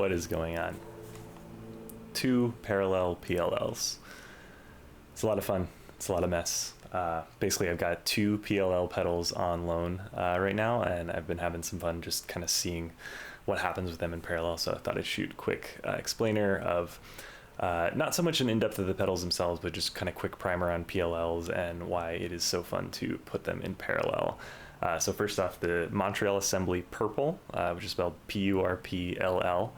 What is going on? 2 parallel PLLs. It's a lot of fun. It's a lot of mess. Basically, I've got 2 PLL pedals on loan right now, and I've been having some fun just kind of seeing what happens with them in parallel. So I thought I'd shoot a quick explainer of not so much an in-depth of the pedals themselves, but just kind of quick primer on PLLs and why it is so fun to put them in parallel. So first off, the Montreal assembly Purpll, which is spelled Purpll,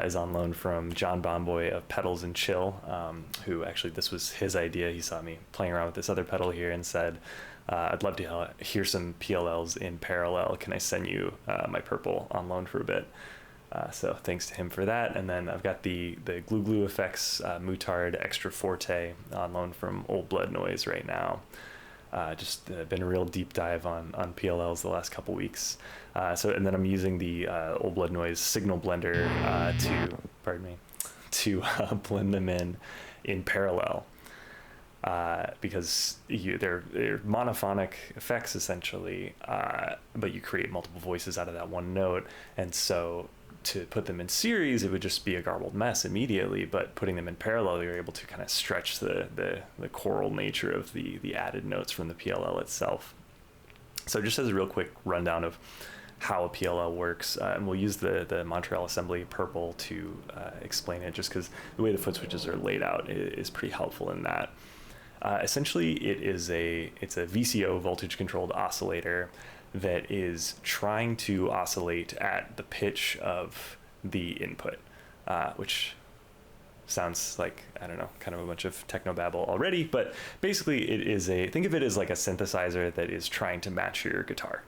is on loan from John Bomboy of Pedals and Chill, who actually, this was his idea. He saw me playing around with this other pedal here and said, I'd love to hear some PLLs in parallel. Can I send you my Purpll on loan for a bit? So thanks to him for that. And then I've got the Glou-Glou effects Mutard Extra Forte on loan from Old Blood Noise right now. Just been a real deep dive on PLLs the last couple weeks. And then I'm using the Old Blood Noise signal blender to blend them in parallel. Because they're monophonic effects essentially, but you create multiple voices out of that one note. And so to put them in series, it would just be a garbled mess immediately, but putting them in parallel, you're able to kind of stretch the choral nature of the added notes from the PLL itself. So just as a real quick rundown of how a PLL works, and we'll use the Montreal assembly Purpll to explain it, just because the way the foot switches are laid out is pretty helpful in that. Essentially, it's a VCO, voltage controlled oscillator, that is trying to oscillate at the pitch of the input, which sounds like, I don't know, kind of a bunch of technobabble already, but basically it is think of it as like a synthesizer that is trying to match your guitar.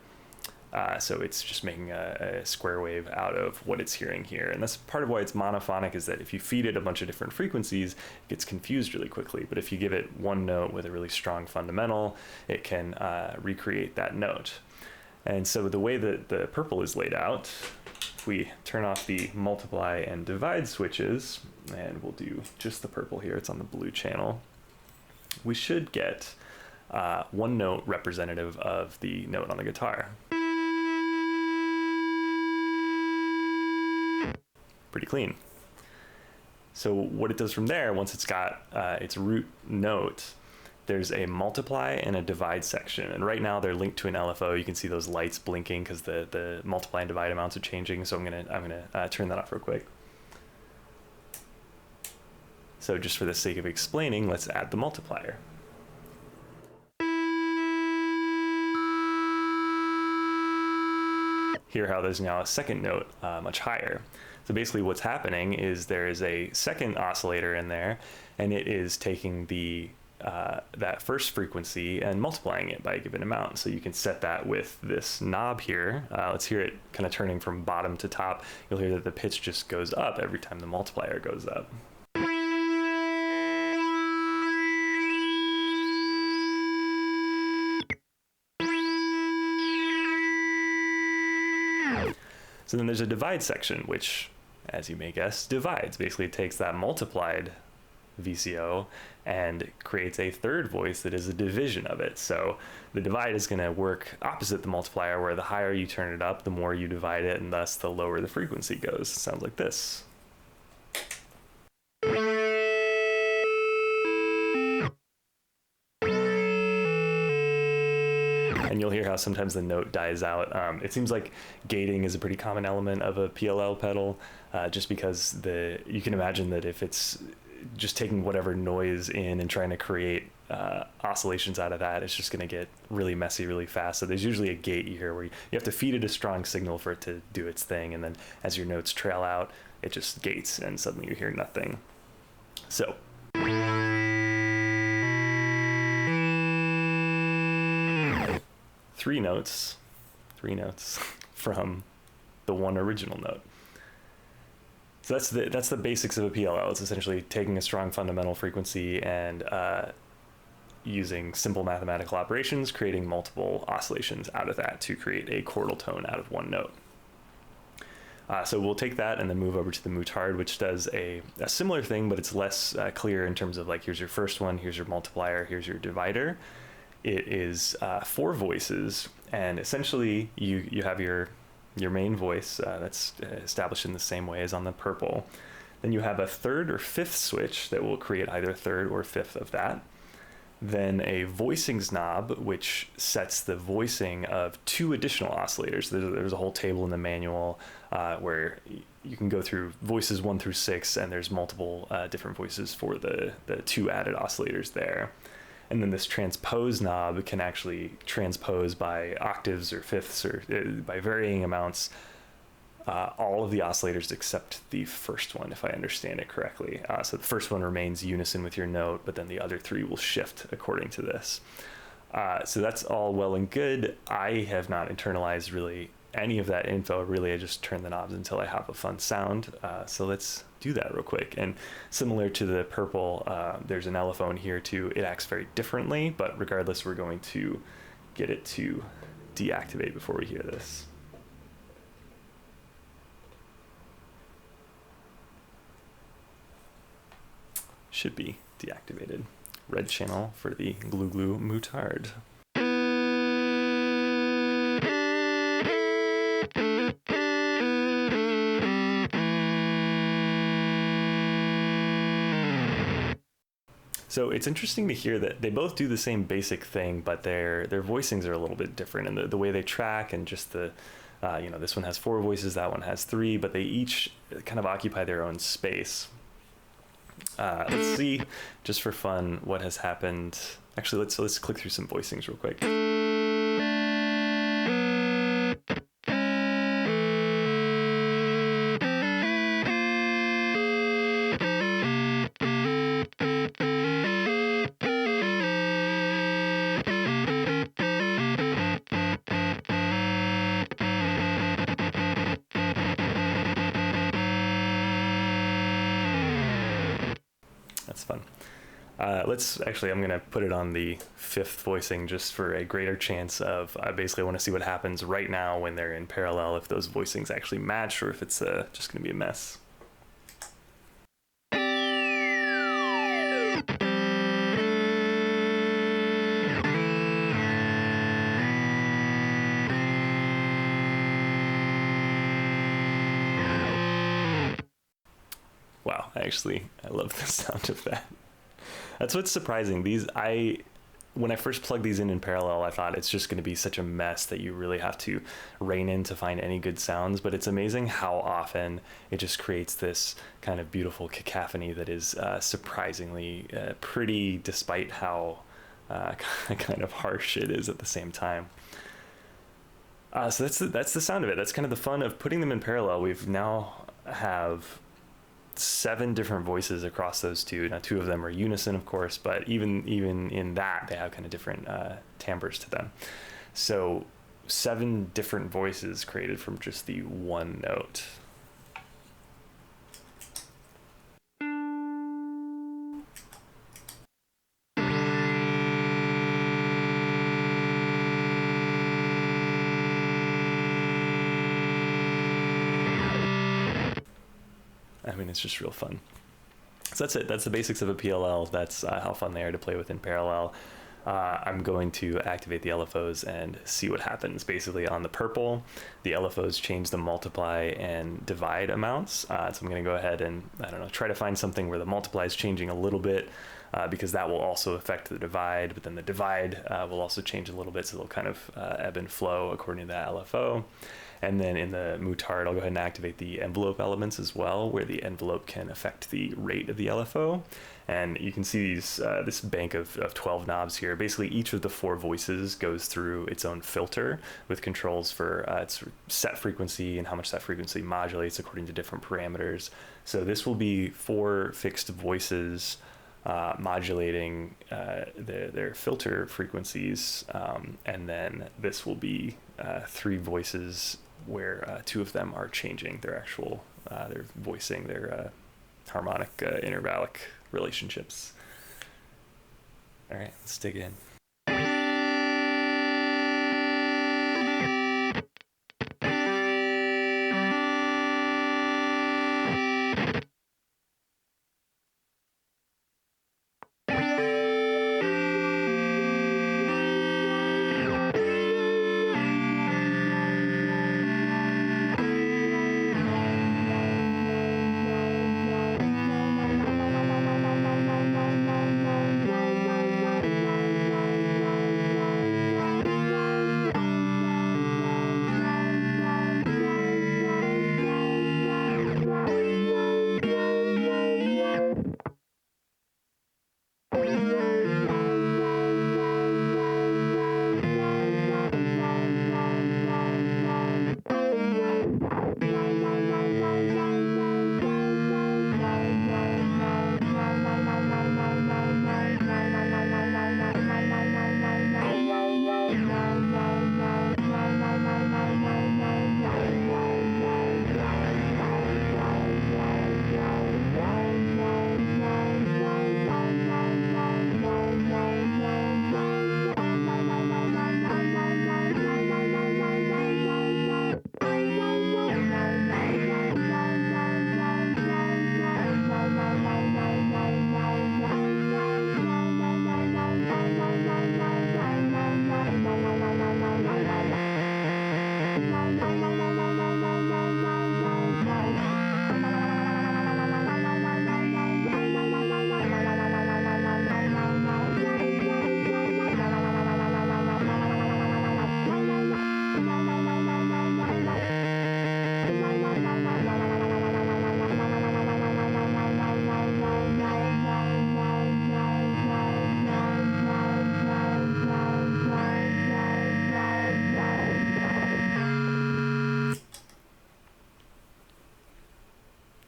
So it's just making a square wave out of what it's hearing here. And that's part of why it's monophonic, is that if you feed it a bunch of different frequencies, it gets confused really quickly. But if you give it one note with a really strong fundamental, it can recreate that note. And so the way that the Purpll is laid out, if we turn off the multiply and divide switches, and we'll do just the Purpll here, it's on the blue channel, we should get one note representative of the note on the guitar. Pretty clean. So what it does from there, once it's got its root note, there's a multiply and a divide section, and right now they're linked to an LFO. You can see those lights blinking because the multiply and divide amounts are changing. So I'm gonna turn that off real quick. So just for the sake of explaining, let's add the multiplier. Hear how there's now a second note much higher. So basically what's happening is there is a second oscillator in there, and it is taking that first frequency and multiplying it by a given amount. So you can set that with this knob here. Let's hear it kind of turning from bottom to top. You'll hear that the pitch just goes up every time the multiplier goes up. So then there's a divide section, which, as you may guess, divides. Basically, it takes that multiplied VCO and creates a third voice that is a division of it. So the divide is going to work opposite the multiplier, where the higher you turn it up, the more you divide it, and thus the lower the frequency goes. It sounds like this. And you'll hear how sometimes the note dies out. It seems like gating is a pretty common element of a PLL pedal, just because you can imagine that if it's just taking whatever noise in and trying to create oscillations out of that, it's just going to get really messy really fast. So there's usually a gate here where you have to feed it a strong signal for it to do its thing, and then as your notes trail out, it just gates and suddenly you hear nothing. So three notes from the one original note. So that's the basics of a PLL. It's essentially taking a strong fundamental frequency and using simple mathematical operations, creating multiple oscillations out of that to create a chordal tone out of one note. So we'll take that and then move over to the Mutard, which does a similar thing, but it's less clear in terms of like, here's your first one, here's your multiplier, here's your divider. It is 4 voices, and essentially you have your your main voice that's established in the same way as on the Purpll. Then you have a third or fifth switch that will create either third or fifth of that. Then a voicings knob, which sets the voicing of 2 additional oscillators. There's a whole table in the manual where you can go through voices 1 through 6, and there's multiple different voices for the 2 added oscillators there. And then this transpose knob can actually transpose by octaves or fifths or by varying amounts all of the oscillators except the first one, if I understand it correctly. So the first one remains unison with your note, but then the other 3 will shift according to this. So that's all well and good. I have not internalized really any of that info. Really, I just turn the knobs until I have a fun sound. So let's do that real quick. And similar to the Purpll, there's an LFO here too. It acts very differently, but regardless, we're going to get it to deactivate before we hear this. Should be deactivated. Red channel for the Glou-Glou Mutard. So it's interesting to hear that they both do the same basic thing, but their voicings are a little bit different, and the way they track, and just the this one has 4 voices, that one has 3, but they each kind of occupy their own space. Let's see, just for fun, what has happened. Actually, let's click through some voicings real quick. That's fun. I'm going to put it on the 5th voicing just for a greater chance of, basically I want to see what happens right now when they're in parallel, if those voicings actually match or if it's just going to be a mess. Wow, I love the sound of that. That's what's surprising. When I first plugged these in parallel, I thought it's just going to be such a mess that you really have to rein in to find any good sounds. But it's amazing how often it just creates this kind of beautiful cacophony that is surprisingly pretty, despite how kind of harsh it is at the same time. So that's the sound of it. That's kind of the fun of putting them in parallel. We've now have 7 different voices across those 2. Now 2 of them are unison, of course, but even in that, they have kind of different timbres to them. So 7 different voices created from just the one note. I mean, it's just real fun. So that's it. That's the basics of a PLL. That's how fun they are to play with in parallel. I'm going to activate the LFOs and see what happens. Basically, on the Purpll, the LFOs change the multiply and divide amounts. So I'm going to go ahead and, try to find something where the multiply is changing a little bit, because that will also affect the divide, but then the divide will also change a little bit, so they'll kind of ebb and flow according to that LFO. And then in the Mutard, I'll go ahead and activate the envelope elements as well, where the envelope can affect the rate of the LFO. And you can see this bank of 12 knobs here. Basically, each of the 4 voices goes through its own filter with controls for its set frequency and how much that frequency modulates according to different parameters. So this will be 4 fixed voices modulating their filter frequencies, and then this will be 3 voices where 2 of them are changing their actual their voicing, their harmonic intervallic relationships. All right, let's dig in.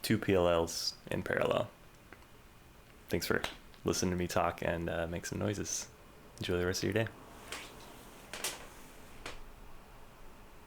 2 PLLs in parallel. Thanks for listening to me talk and make some noises. Enjoy the rest of your day.